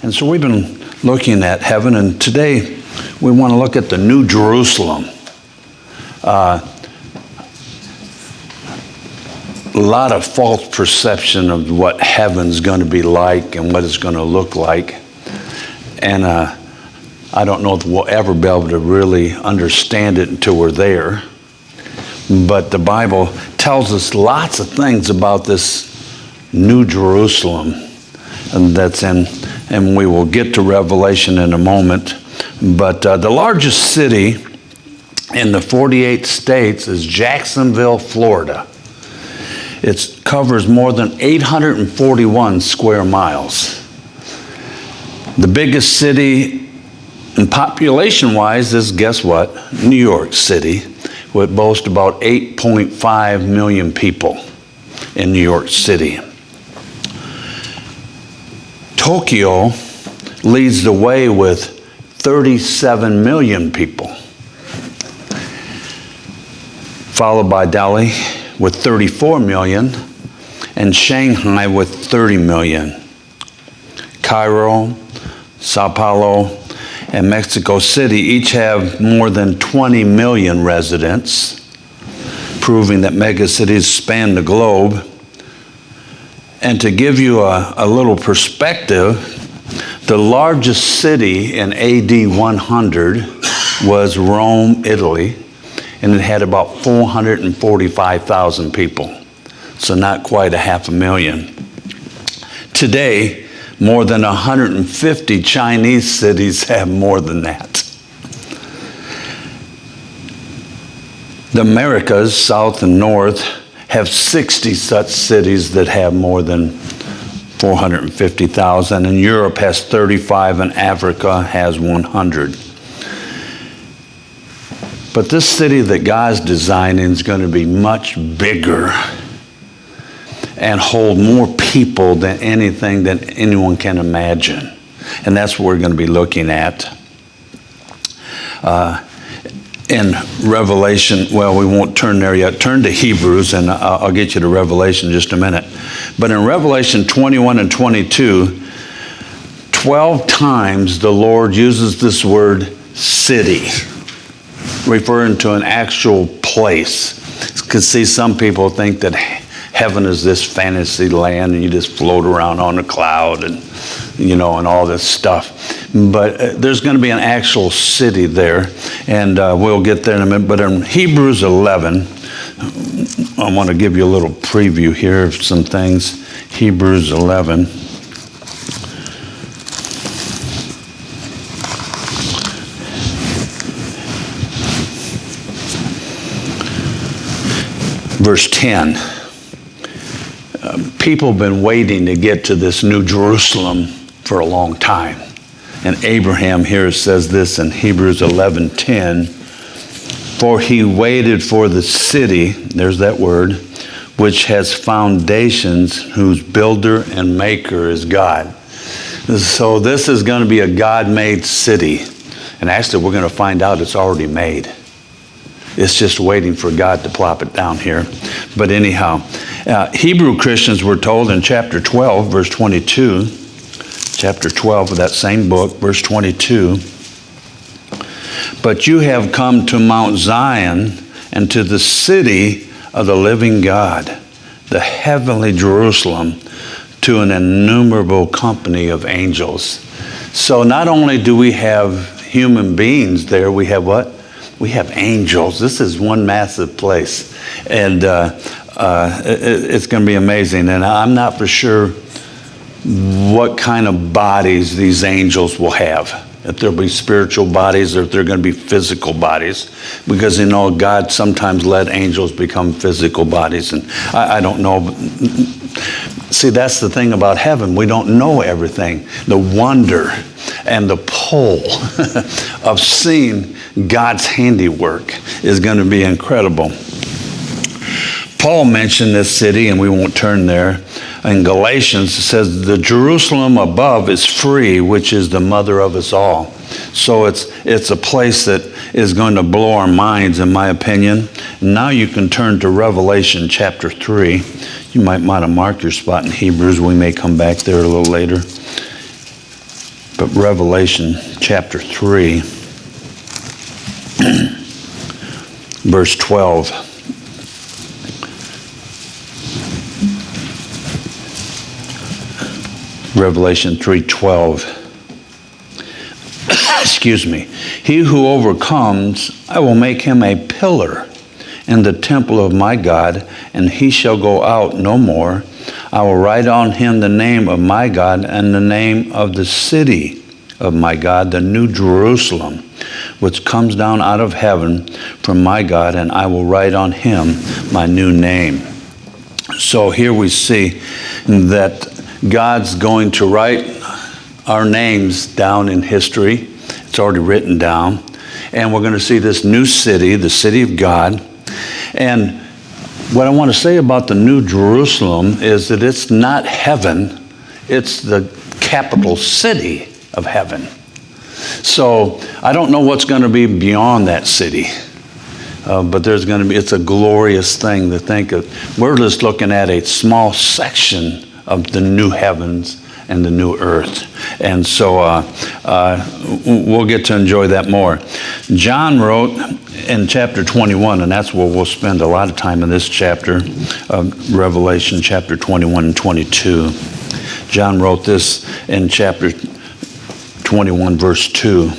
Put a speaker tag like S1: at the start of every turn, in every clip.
S1: And so we've been looking at heaven, and today we want to look at the New Jerusalem. A lot of false perception of what heaven's going to be like and what it's going to look like. And I don't know if we'll ever be able to really understand it until we're there. But the Bible tells us lots of things about this New Jerusalem and that's in, and we will get to Revelation in a moment. But the largest city in the 48 states is Jacksonville, Florida. It covers more than 841 square miles. The biggest city, and population-wise, is, guess what? New York City, which boasts about 8.5 million people in New York City. Tokyo leads the way with 37 million people, followed by Delhi with 34 million, and Shanghai with 30 million. Cairo, Sao Paulo, and Mexico City each have more than 20 million residents, proving that megacities span the globe. And to give you a little perspective, the largest city in AD 100 was Rome, Italy, and it had about 445,000 people, so not quite 500,000. Today, more than 150 Chinese cities have more than that. The Americas, South and North, have 60 such cities that have more than 450,000, and Europe has 35, and Africa has 100. But this city that God's designing is going to be much bigger and hold more people than anything that anyone can imagine. And that's what we're going to be looking at. In Revelation, well, we won't turn there yet. Turn to Hebrews, and I'll get you to Revelation in just a minute. But in Revelation 21 and 22, 12 times the Lord uses this word city, referring to an actual place. Because see, some people think that heaven is this fantasy land and you just float around on a cloud and, and all this stuff. But there's going to be an actual city there, and we'll get there in a minute. But in Hebrews 11, I want to give you a little preview here of some things. Hebrews 11. Verse 10. People have been waiting to get to this New Jerusalem for a long time. And Abraham here says this in Hebrews 11:10, for he waited for the city, there's that word, which has foundations, whose builder and maker is God. So this is going to be a God-made city. And actually, we're going to find out it's already made. It's just waiting for God to plop it down here. But anyhow, Hebrew Christians were told in chapter 12, verse 22, chapter 12 of that same book, verse 22, but you have come to Mount Zion and to the city of the living God, the heavenly Jerusalem, to an innumerable company of angels. So not only do we have human beings there, we have what? We have angels. This is one massive place. And it's going to be amazing. And I'm not for sure what kind of bodies these angels will have. If there'll be spiritual bodies or if they're going to be physical bodies. Because, God sometimes let angels become physical bodies. And I don't know. See, that's the thing about heaven. We don't know everything. The wonder and the pull of seeing God's handiwork is going to be incredible. Paul mentioned this city, and we won't turn there. In Galatians, it says, the Jerusalem above is free, which is the mother of us all. So it's a place that is going to blow our minds, in my opinion. Now you can turn to Revelation chapter 3. You might want to mark your spot in Hebrews. We may come back there a little later. But Revelation chapter 3, verse 12. Revelation 3:12. Excuse me. He who overcomes, I will make him a pillar in the temple of my God, and he shall go out no more. I will write on him the name of my God and the name of the city of my God, the new Jerusalem, which comes down out of heaven from my God, and I will write on him my new name. So here we see that God's going to write our names down in history. It's already written down. And we're going to see this new city, the city of God. And what I want to say about the New Jerusalem is that it's not heaven, it's the capital city of heaven. So I don't know what's going to be beyond that city, but it's a glorious thing to think of. We're just looking at a small section of the new heavens and the new earth. And so we'll get to enjoy that more. John wrote in chapter 21, and that's where we'll spend a lot of time in this chapter of Revelation, chapter 21 and 22. John wrote this in chapter 21, verse 2.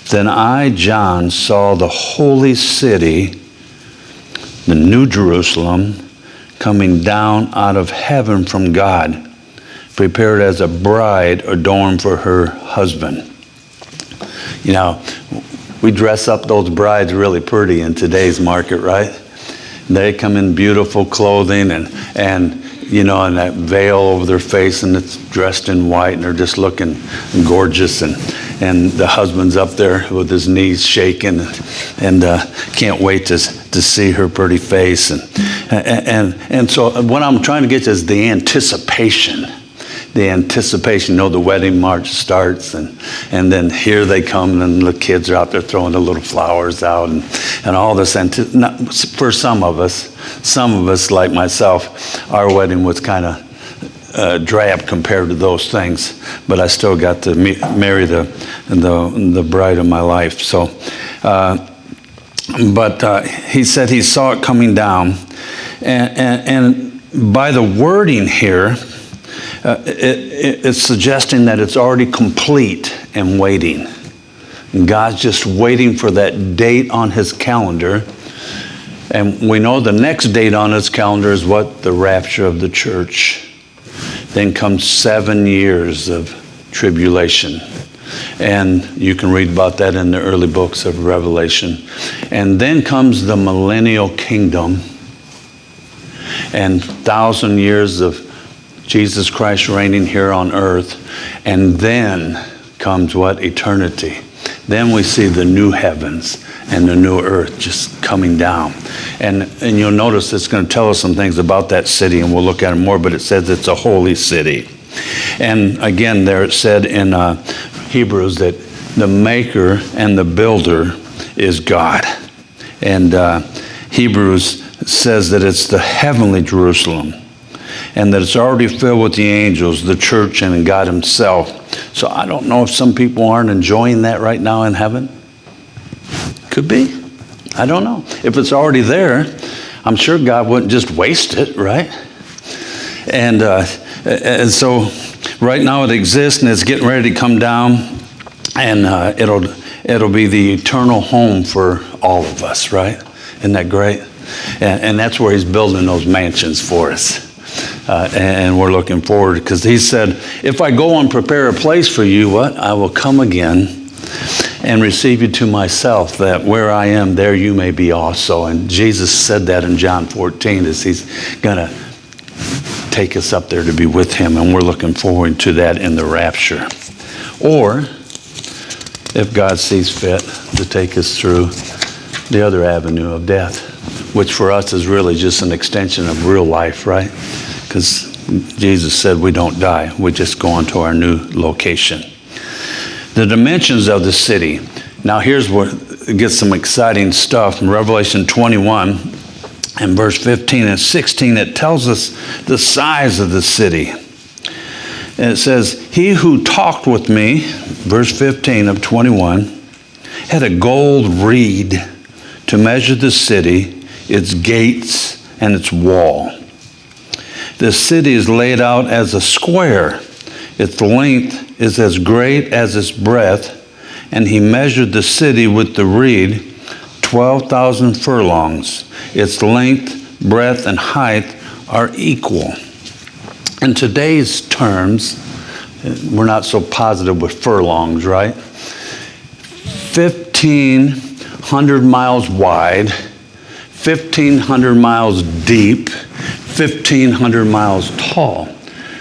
S1: Then I, John, saw the holy city, the new Jerusalem, coming down out of heaven from God, prepared as a bride adorned for her husband. You know, we dress up those brides really pretty in today's market, right? They come in beautiful clothing and you know, and that veil over their face, and it's dressed in white, and they're just looking gorgeous, and the husband's up there with his knees shaking, and can't wait to see her pretty face, and so what I'm trying to get to is the anticipation. The anticipation, you know, the wedding march starts, and then here they come, and the kids are out there throwing the little flowers out, and all this. For some of us like myself, our wedding was kind of drab compared to those things, but I still got to marry the bride of my life. So, but he said he saw it coming down, and by the wording here, it's suggesting that it's already complete and waiting. And God's just waiting for that date on his calendar. And we know the next date on his calendar is what? The rapture of the church. Then comes 7 years of tribulation. And you can read about that in the early books of Revelation. And then comes the millennial kingdom and 1,000 years of Jesus Christ reigning here on earth. And then comes what? Eternity. Then we see the new heavens and the new earth just coming down. And you'll notice it's going to tell us some things about that city, and we'll look at it more, but it says it's a holy city. And again, there it said in Hebrews that the maker and the builder is God. And Hebrews says that it's the heavenly Jerusalem, and that it's already filled with the angels, the church, and God himself. So I don't know if some people aren't enjoying that right now in heaven. Could be. I don't know. If it's already there, I'm sure God wouldn't just waste it, right? And so right now it exists, and it's getting ready to come down, and it'll be the eternal home for all of us, right? Isn't that great? And that's where he's building those mansions for us. And we're looking forward, because he said, if I go and prepare a place for you, what? I will come again and receive you to myself, that where I am, there you may be also. And Jesus said that in John 14, as he's going to take us up there to be with him. And we're looking forward to that in the rapture. Or, if God sees fit, to take us through the other avenue of death, which for us is really just an extension of real life, right? Because Jesus said we don't die. We just go on to our new location. The dimensions of the city. Now here's where it gets some exciting stuff. In Revelation 21 and verse 15 and 16, it tells us the size of the city. And it says, he who talked with me, verse 15 of 21, had a gold reed to measure the city, its gates, and its wall. The city is laid out as a square. Its length is as great as its breadth, and he measured the city with the reed, 12,000 furlongs. Its length, breadth, and height are equal. In today's terms, we're not so positive with furlongs, right? 1,500 miles wide, 1,500 miles deep, 1,500 miles tall.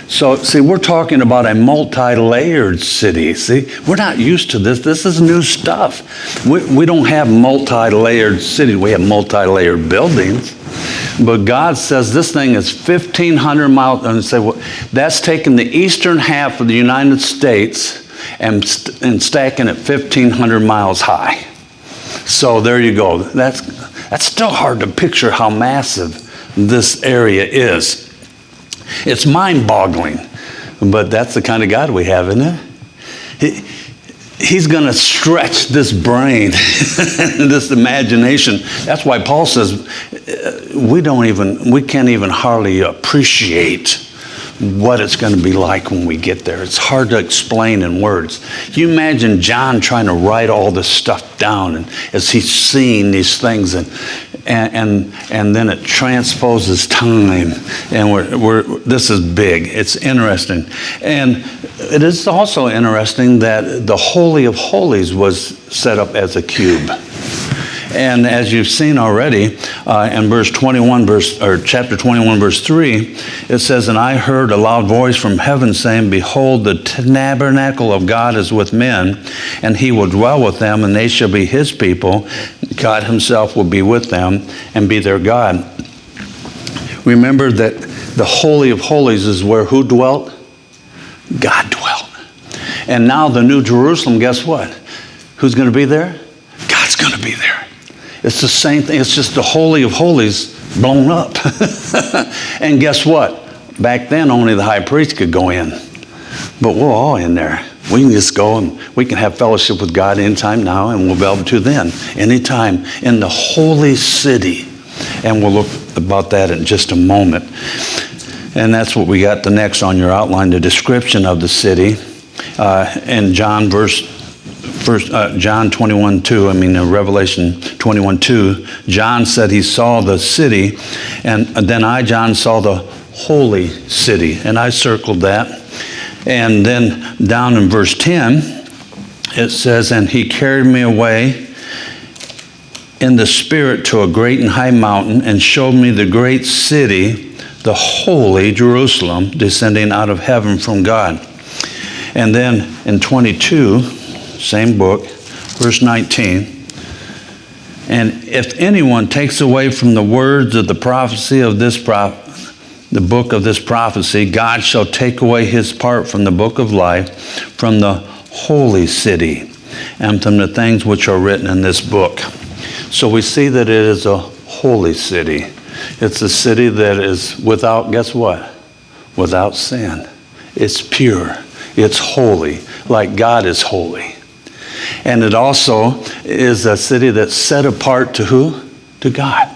S1: So, see, we're talking about a multi-layered city. See, we're not used to this. This is new stuff. We don't have multi-layered cities. We have multi-layered buildings. But God says this thing is 1,500 miles. And say, well, that's taking the eastern half of the United States and stacking it 1,500 miles high. So there you go. That's still hard to picture how massive this area is. It's mind-boggling, but that's the kind of God we have, isn't it? He's going to stretch this brain, this imagination. That's why Paul says we can't even hardly appreciate what it's going to be like when we get there. It's hard to explain in words. You imagine John trying to write all this stuff down, and as he's seeing these things, and then it transposes time, and this is big. It's interesting, and it is also interesting that the Holy of Holies was set up as a cube. And as you've seen already, in chapter 21, verse 3, it says, and I heard a loud voice from heaven saying, behold, the tabernacle of God is with men, and he will dwell with them, and they shall be his people. God himself will be with them and be their God. Remember that the Holy of Holies is where who dwelt? God dwelt. And now the New Jerusalem, guess what? Who's going to be there? God's going to be there. It's the same thing. It's just the Holy of Holies blown up. And guess what? Back then, only the high priest could go in. But we're all in there. We can just go and we can have fellowship with God anytime now, and we'll be able to then, anytime, in the holy city. And we'll look about that in just a moment. And that's what we got the next on your outline, the description of the city. In John 21:2, Revelation 21:2, John said he saw the city, and then John, saw the holy city, and I circled that. And then down in verse 10, it says, and he carried me away in the Spirit to a great and high mountain, and showed me the great city, the holy Jerusalem, descending out of heaven from God. And then in 22, same book, verse 19, and if anyone takes away from the words of the prophecy of this the book of this prophecy, God shall take away his part from the book of life, from the holy city, and from the things which are written in this book. So we see that it is a holy city. It's a city that is without, guess what? Without sin. It's pure. It's holy, like God is holy. And it also is a city that's set apart to who? To God.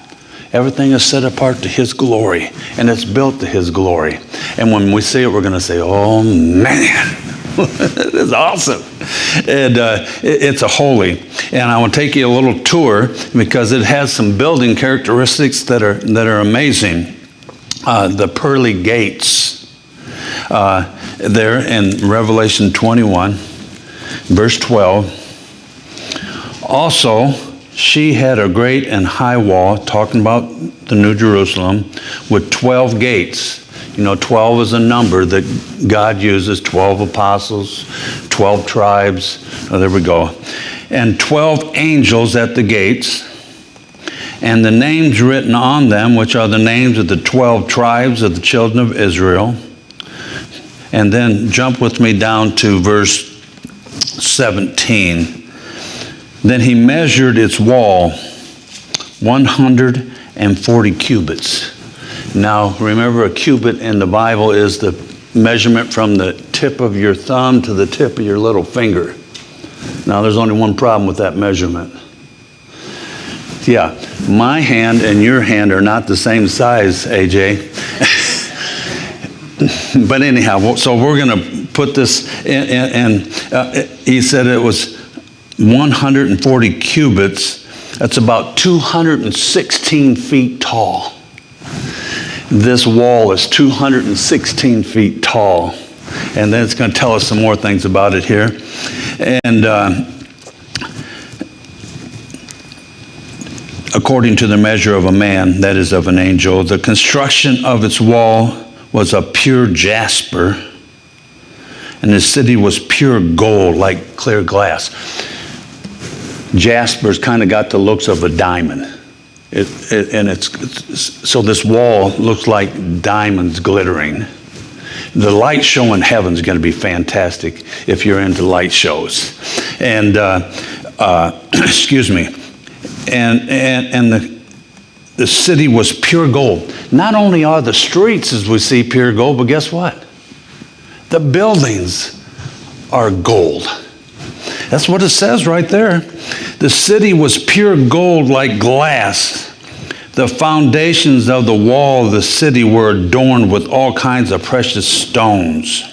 S1: Everything is set apart to his glory, and it's built to his glory. And when we see it, we're going to say, oh man, it's awesome. And it's a holy. And I want to take you a little tour because it has some building characteristics that are amazing. The pearly gates there in Revelation 21, verse 12. Also, she had a great and high wall, talking about the New Jerusalem, with 12 gates. 12 is a number that God uses, 12 apostles, 12 tribes. Oh, there we go. And 12 angels at the gates, and the names written on them, which are the names of the 12 tribes of the children of Israel. And then jump with me down to verse 17. Then he measured its wall 140 cubits. Now, remember, a cubit in the Bible is the measurement from the tip of your thumb to the tip of your little finger. Now, there's only one problem with that measurement. Yeah, my hand and your hand are not the same size, AJ. But anyhow, so we're going to put this in, and he said it was 140 cubits. That's about 216 feet tall. This wall is 216 feet tall. And then it's going to tell us some more things about it here. And according to the measure of a man, that is of an angel, the construction of its wall was of pure jasper, and the city was pure gold, like clear glass. Jasper's kind of got the looks of a diamond. So this wall looks like diamonds glittering. The light show in heaven is going to be fantastic if you're into light shows. And excuse me. And the city was pure gold. Not only are the streets, as we see, pure gold, but guess what? The buildings are gold. That's what it says right there. The city was pure gold like glass. The foundations of the wall of the city were adorned with all kinds of precious stones.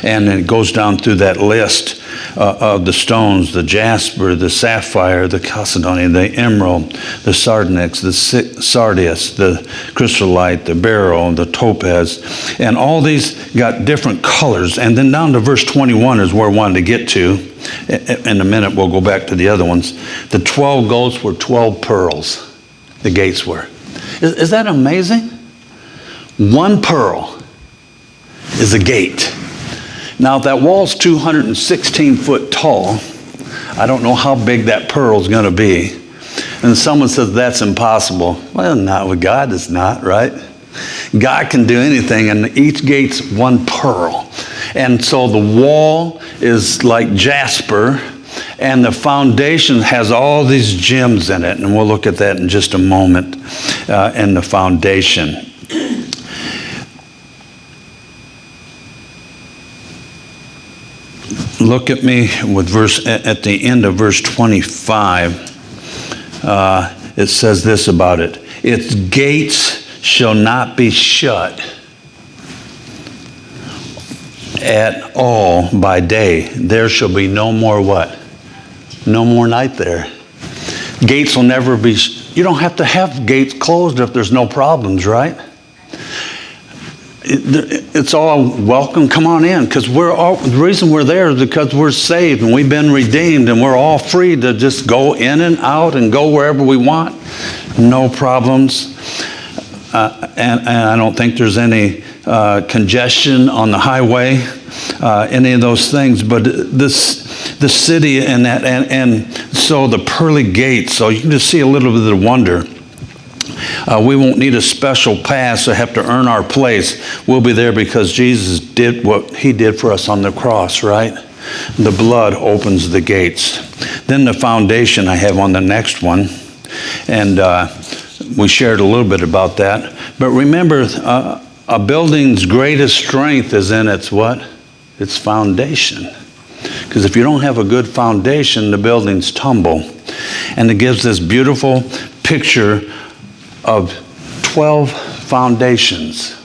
S1: And it goes down through that list of the stones: the jasper, the sapphire, the chalcedony, the emerald, the sardonyx, the sardius, the chrysolite, the beryl, the topaz. And all these got different colors. And then down to verse 21 is where I wanted to get to. In a minute, we'll go back to the other ones. The 12 goats were 12 pearls. The gates were. Is that amazing? One pearl is a gate. Now, if that wall's 216 foot tall, I don't know how big that pearl's going to be. And someone says that's impossible. Well, not with God, it's not, right? God can do anything, and each gate's one pearl. And so the wall is like jasper, and the foundation has all these gems in it. And we'll look at that in just a moment, in the foundation. Look at me with at the end of verse 25. It says this about it: its gates shall not be shut at all by day. There shall be no more what? No more night there. Gates will never be. You don't have to have gates closed if there's no problems, right? It's all welcome. Come on in, because the reason we're there is because we're saved and we've been redeemed, and we're all free to just go in and out and go wherever we want. No problems. And I don't think there's any congestion on the highway, any of those things. But the city and so the pearly gates. So you can just see a little bit of wonder. We won't need a special pass or have to earn our place. We'll be there because Jesus did what he did for us on the cross, right? The blood opens the gates. Then the foundation I have on the next one. And we shared a little bit about that. But remember, a building's greatest strength is in its what? Its foundation. Because if you don't have a good foundation, the buildings tumble. And it gives this beautiful picture of 12 foundations,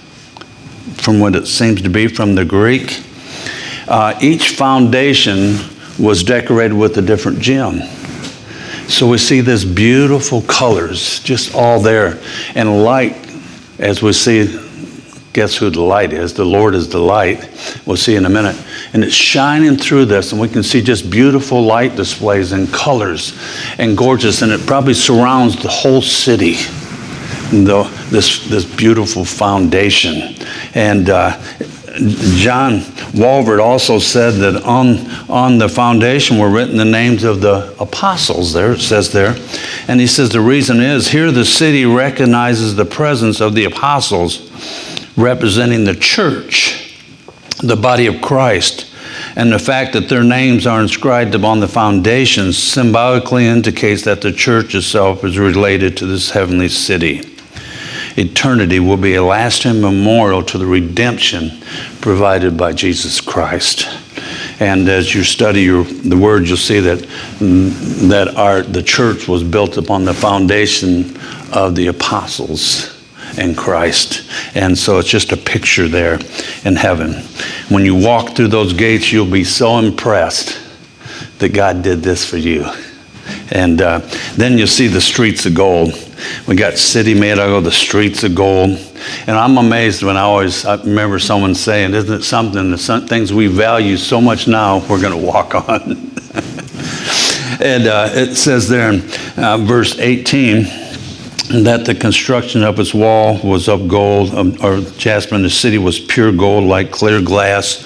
S1: from what it seems to be from the Greek. Each foundation was decorated with a different gem. So we see this beautiful colors just all there. And light, as we see, guess who the light is? The Lord is the light. We'll see in a minute. And it's shining through this, and we can see just beautiful light displays and colors and gorgeous. And it probably surrounds the whole city. This beautiful foundation. And John Walvoord also said that on the foundation were written the names of the apostles there, it says there. And he says the reason is, here the city recognizes the presence of the apostles representing the church, the body of Christ. And the fact that their names are inscribed upon the foundation symbolically indicates that the church itself is related to this heavenly city. eternity will be a lasting memorial to the redemption provided by Jesus Christ. And as you study the Word, you'll see that the church was built upon the foundation of the apostles and Christ. And so it's just a picture there in heaven. When you walk through those gates, you'll be so impressed that God did this for you. And then you'll see the streets of gold. We got city made out of the streets of gold. And I'm amazed when I remember someone saying, isn't it something, the things we value so much now, we're going to walk on. And it says there in verse 18, that the construction of its wall was of gold, or jasper, and the city was pure gold like clear glass.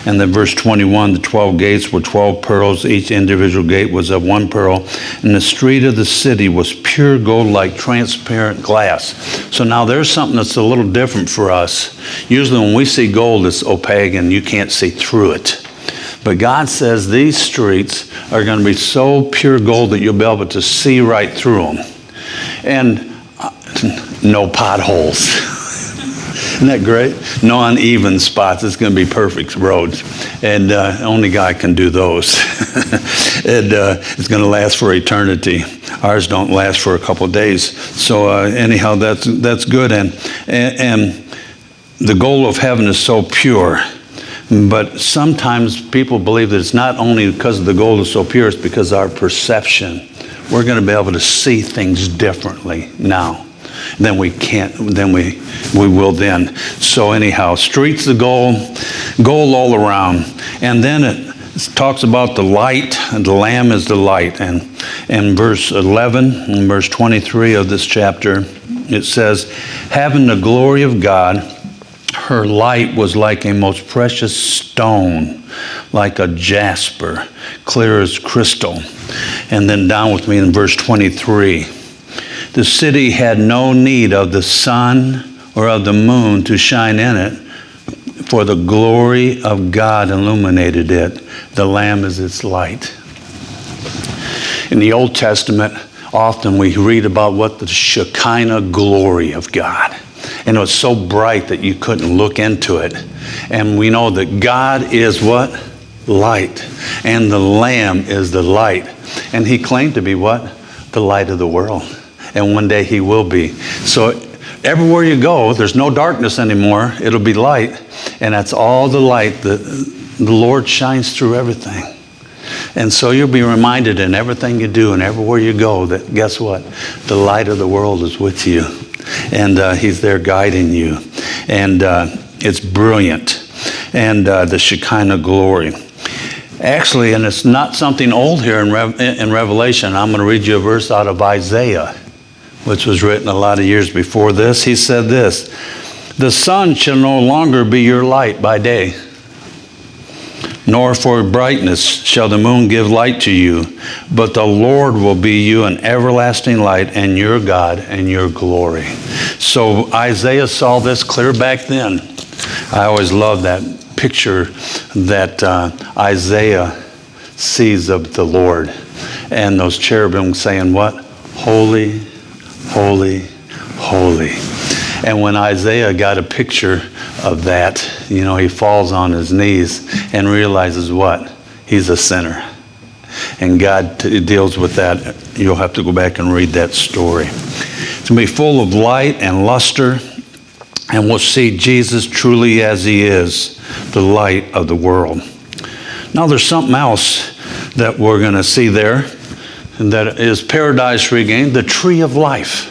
S1: And then verse 21, the 12 gates were 12 pearls. Each individual gate was of 1 pearl. And the street of the city was pure gold like transparent glass. So now there's something that's a little different for us. Usually when we see gold, it's opaque and you can't see through it. But God says these streets are going to be so pure gold that you'll be able to see right through them. And no potholes. Isn't that great? No uneven spots. It's going to be perfect roads. And only God can do those. And it's going to last for eternity. Ours don't last for a couple of days. So anyhow, that's good. And the goal of heaven is so pure. But sometimes people believe that it's not only because the gold is so pure, it's because of our perception. We're going to be able to see things differently now than we will then. So anyhow, streets of gold all around. And then it talks about the light, and the Lamb is the light. And in verse 11 and verse 23 of this chapter, it says, having the glory of God, her light was like a most precious stone, like a jasper, clear as crystal. And then down with me in verse 23. The city had no need of the sun or of the moon to shine in it, for the glory of God illuminated it. The Lamb is its light. In the Old Testament, often we read about what the Shekinah glory of God. And it was so bright that you couldn't look into it. And we know that God is what? Light. And the Lamb is the light. And he claimed to be what? The light of the world. And one day he will be. So everywhere you go, there's no darkness anymore. It'll be light. And that's all the light that the Lord shines through everything. And so you'll be reminded in everything you do and everywhere you go that guess what? The light of the world is with you. And he's there guiding you. And it's brilliant. And the Shekinah glory. Actually, and it's not something old here in Revelation. I'm going to read you a verse out of Isaiah, which was written a lot of years before this. He said this, the sun shall no longer be your light by day, nor for brightness shall the moon give light to you, but the Lord will be you an everlasting light, and your God and your glory. So Isaiah saw this clear back then. I always love that picture that Isaiah sees of the Lord, and those cherubim saying what? Holy, holy, holy. And when Isaiah got a picture of that, he falls on his knees and realizes what? He's a sinner. And God deals with that. You'll have to go back and read that story. It's going to be full of light and luster, and we'll see Jesus truly as he is, the light of the world. Now there's something else that we're going to see there, and that is paradise regained, the tree of life.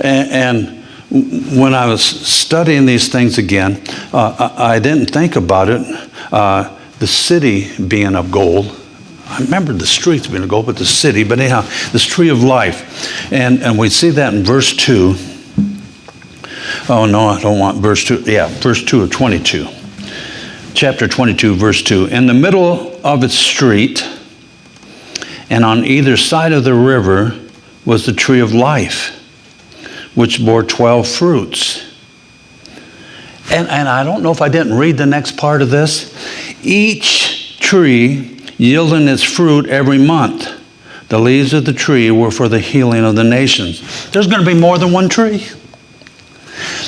S1: And when I was studying these things again, I didn't think about it, the city being of gold. I remember the streets being of gold, but the city, but anyhow, this tree of life. And we see that in verse 2. Oh, no, I don't want verse 2. Yeah, verse 2 of 22. Chapter 22, verse 2. In the middle of its street, and on either side of the river, was the tree of life, which bore 12 fruits. And I don't know if I didn't read the next part of this. Each tree yielding its fruit every month. The leaves of the tree were for the healing of the nations. There's going to be more than one tree.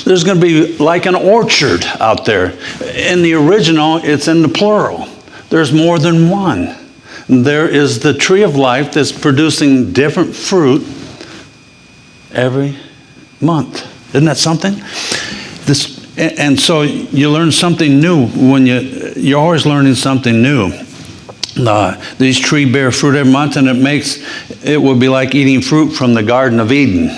S1: There's going to be like an orchard out there. In the original, it's in the plural. There's more than one. There is the tree of life that's producing different fruit every month. Isn't that something? And so you learn something new when you're always learning something new. These trees bear fruit every month, and it would be like eating fruit from the Garden of Eden.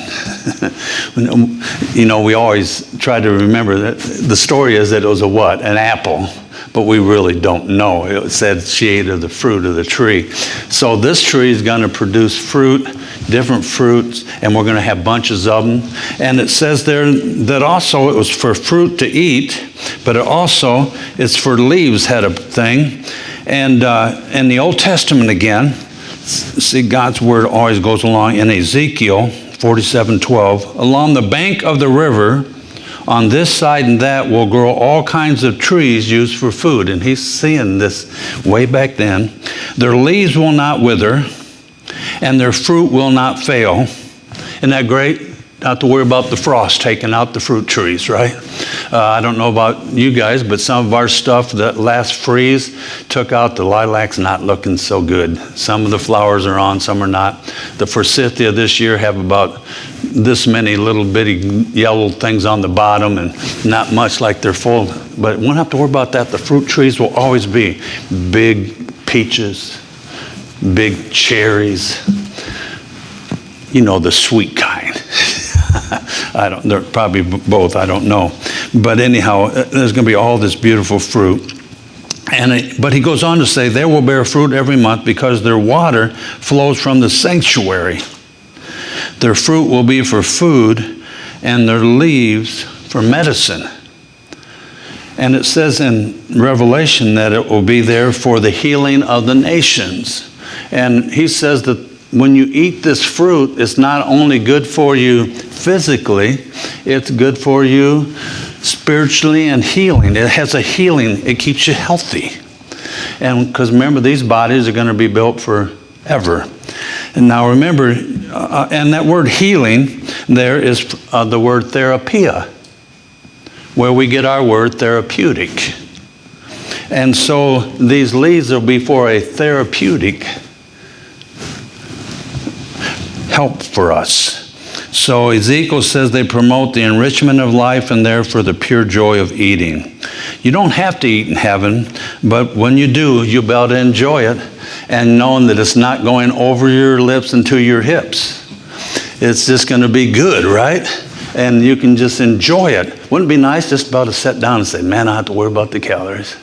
S1: We always try to remember that the story is that it was an apple, but we really don't know. It said she ate of the fruit of the tree. So this tree is going to produce fruit, different fruits, and we're going to have bunches of them. And it says there that also it was for fruit to eat, but it also is for leaves had a thing. And in the Old Testament again, see, God's word always goes along. In Ezekiel 47:12, along the bank of the river, on this side and that will grow all kinds of trees used for food. And he's seeing this way back then. Their leaves will not wither, and their fruit will not fail. Isn't that great? Not to worry about the frost taking out the fruit trees, right? I don't know about you guys, but some of our stuff, that last freeze took out the lilacs, not looking so good. Some of the flowers are on, some are not. The forsythia this year have about this many little bitty yellow things on the bottom and not much like they're full. But we won't have to worry about that. The fruit trees will always be big peaches, big cherries, the sweet kind. They're probably both, I don't know. But anyhow, there's going to be all this beautiful fruit. But he goes on to say, they will bear fruit every month because their water flows from the sanctuary. Their fruit will be for food, and their leaves for medicine. And it says in Revelation that it will be there for the healing of the nations. And he says that when you eat this fruit, it's not only good for you physically, it's good for you spiritually and healing. It has a healing. It keeps you healthy. And because remember, these bodies are going to be built forever. And now remember, and that word healing there is the word therapia, where we get our word therapeutic. And so these leaves will be for a therapeutic help for us. So Ezekiel says they promote the enrichment of life and they're for the pure joy of eating. You don't have to eat in heaven, but when you do, you'll be able to enjoy it and knowing that it's not going over your lips and to your hips. It's just going to be good, right? And you can just enjoy it. Wouldn't it be nice just about to sit down and say, man, I don't have to worry about the calories.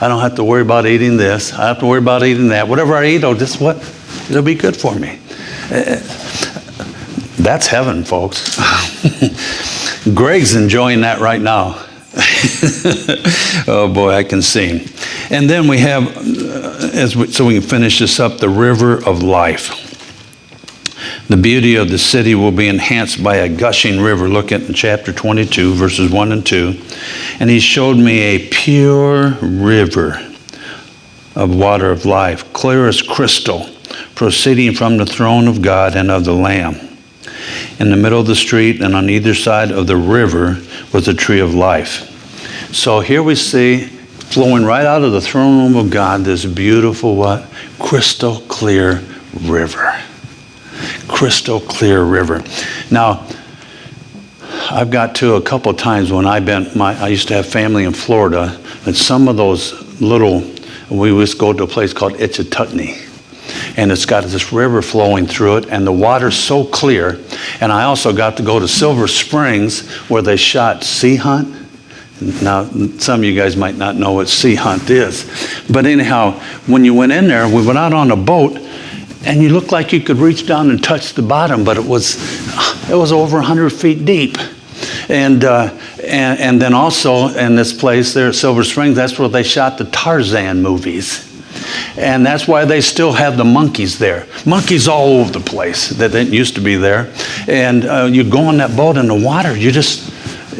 S1: I don't have to worry about eating this. I don't have to worry about eating that. Whatever I eat, it'll be good for me. That's heaven, folks. Greg's enjoying that right now. Oh boy, I can see. And then we have, so we can finish this up, the river of life. The beauty of the city will be enhanced by a gushing river. Look at chapter 22, verses 1 and 2. And he showed me a pure river of water of life, clear as crystal, proceeding from the throne of God and of the Lamb. In the middle of the street and on either side of the river was the tree of life. So here we see, flowing right out of the throne room of God, this beautiful crystal clear river. Crystal clear river. Now, I've got to a couple of times when I used to have family in Florida, and some of those we used to go to a place called Itchitutney. And it's got this river flowing through it, and the water's so clear. And I also got to go to Silver Springs, where they shot Sea Hunt. Now, some of you guys might not know what Sea Hunt is. But anyhow, when you went in there, we went out on a boat, and you looked like you could reach down and touch the bottom, but it was over 100 feet deep. And then also in this place there at Silver Springs, that's where they shot the Tarzan movies. And that's why they still have the monkeys there. Monkeys all over the place that didn't used to be there. And you go on that boat in the water, you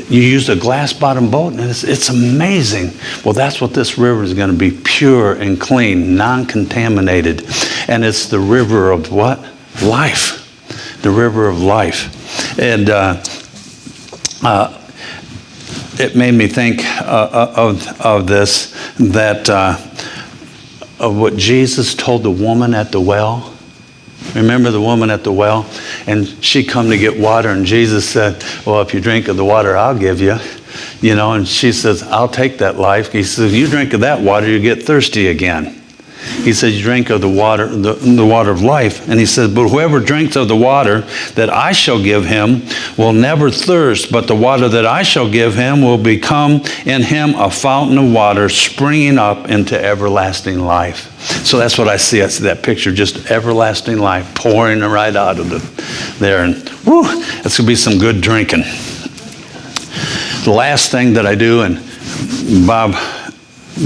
S1: use a glass bottom boat, and it's amazing. Well, that's what this river is going to be, pure and clean, non-contaminated. And it's the river of what? Life. The river of life. And it made me think of this, that of what Jesus told the woman at the well. Remember the woman at the well? And she come to get water, and Jesus said, well, if you drink of the water I'll give you, and she says, I'll take that life. He says, you drink of that water, you get thirsty again. He says, you drink of the water, the water of life. And he says, but whoever drinks of the water that I shall give him will never thirst, but the water that I shall give him will become in him a fountain of water springing up into everlasting life. So that's what I see. I see that picture, just everlasting life pouring right out of there. And whew, that's going to be some good drinking. The last thing that I do, and Bob,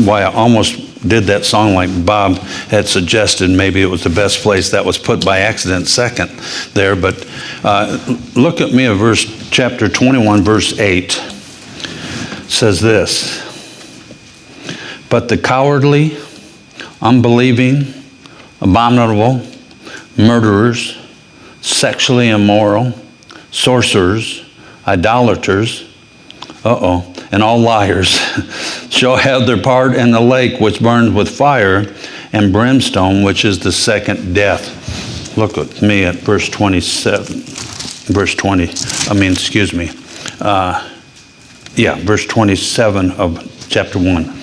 S1: why I almost did that song like Bob had suggested, maybe it was the best place, that was put by accident second there, but look at me at chapter 21, verse 8. Says this, but the cowardly, unbelieving, abominable, murderers, sexually immoral, sorcerers, idolaters, and all liars shall have their part in the lake which burns with fire and brimstone, which is the second death. Look at me at verse 27. Verse 27 of chapter 1.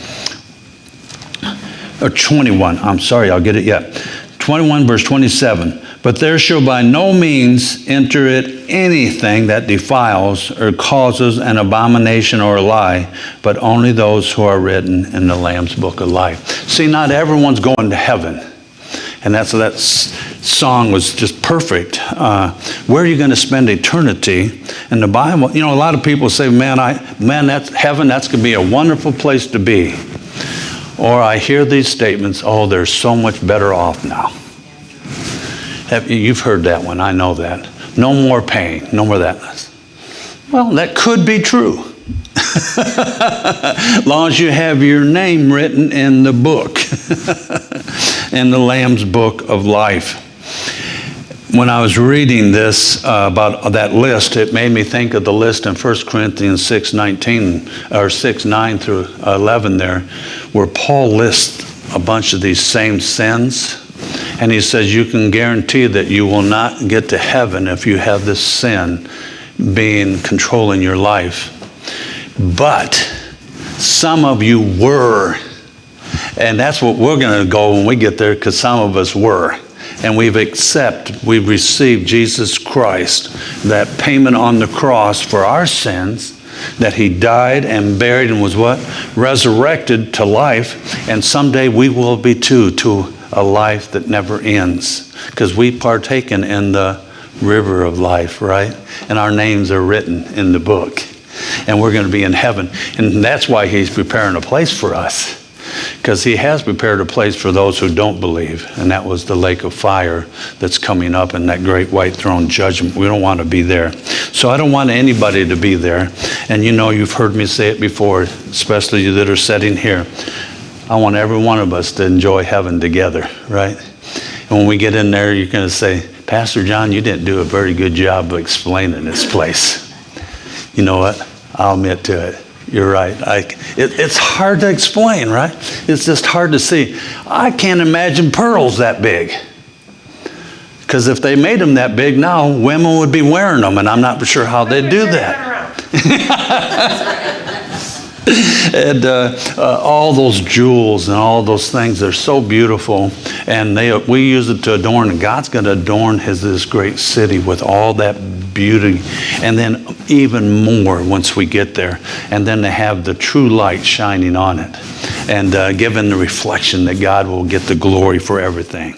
S1: Or 21, I'm sorry, I'll get it yet. 21, verse 27. But there shall by no means enter it anything that defiles or causes an abomination or a lie, but only those who are written in the Lamb's book of life. See, not everyone's going to heaven. And that song was just perfect. Where are you going to spend eternity? In the Bible, a lot of people say, man, that's heaven, that's going to be a wonderful place to be. Or I hear these statements, oh, they're so much better off now. You've heard that one, I know that. No more pain, no more that. Well, that could be true. As long as you have your name written in the book, in the Lamb's book of life. When I was reading this about that list, it made me think of the list in 1 Corinthians 6:19 or 6:9 through 11 there, where Paul lists a bunch of these same sins. And he says, you can guarantee that you will not get to heaven if you have this sin controlling your life. But some of you were. And that's what we're going to go when we get there, because some of us were. And we've received Jesus Christ, that payment on the cross for our sins, that he died and buried and was what? Resurrected to life. And someday we will be too, to a life that never ends, because we partaken in the river of life, right? And our names are written in the book, and we're going to be in heaven. And that's why he's preparing a place for us, because he has prepared a place for those who don't believe, and that was the lake of fire that's coming up in that great white throne judgment. We don't want to be there. So I don't want anybody to be there. And you've heard me say it before, especially you that are sitting here. I want every one of us to enjoy heaven together, right? And when we get in there, you're going to say, Pastor John, you didn't do a very good job of explaining this place. You know what? I'll admit to it. You're right. It's hard to explain, right? It's just hard to see. I can't imagine pearls that big. Because if they made them that big now, women would be wearing them, and I'm not sure how they'd do that. And all those jewels and all those things, they're so beautiful, and we use it to adorn, and God's going to adorn this great city with all that beauty, and then even more once we get there, and then to have the true light shining on it, and given the reflection that God will get the glory for everything.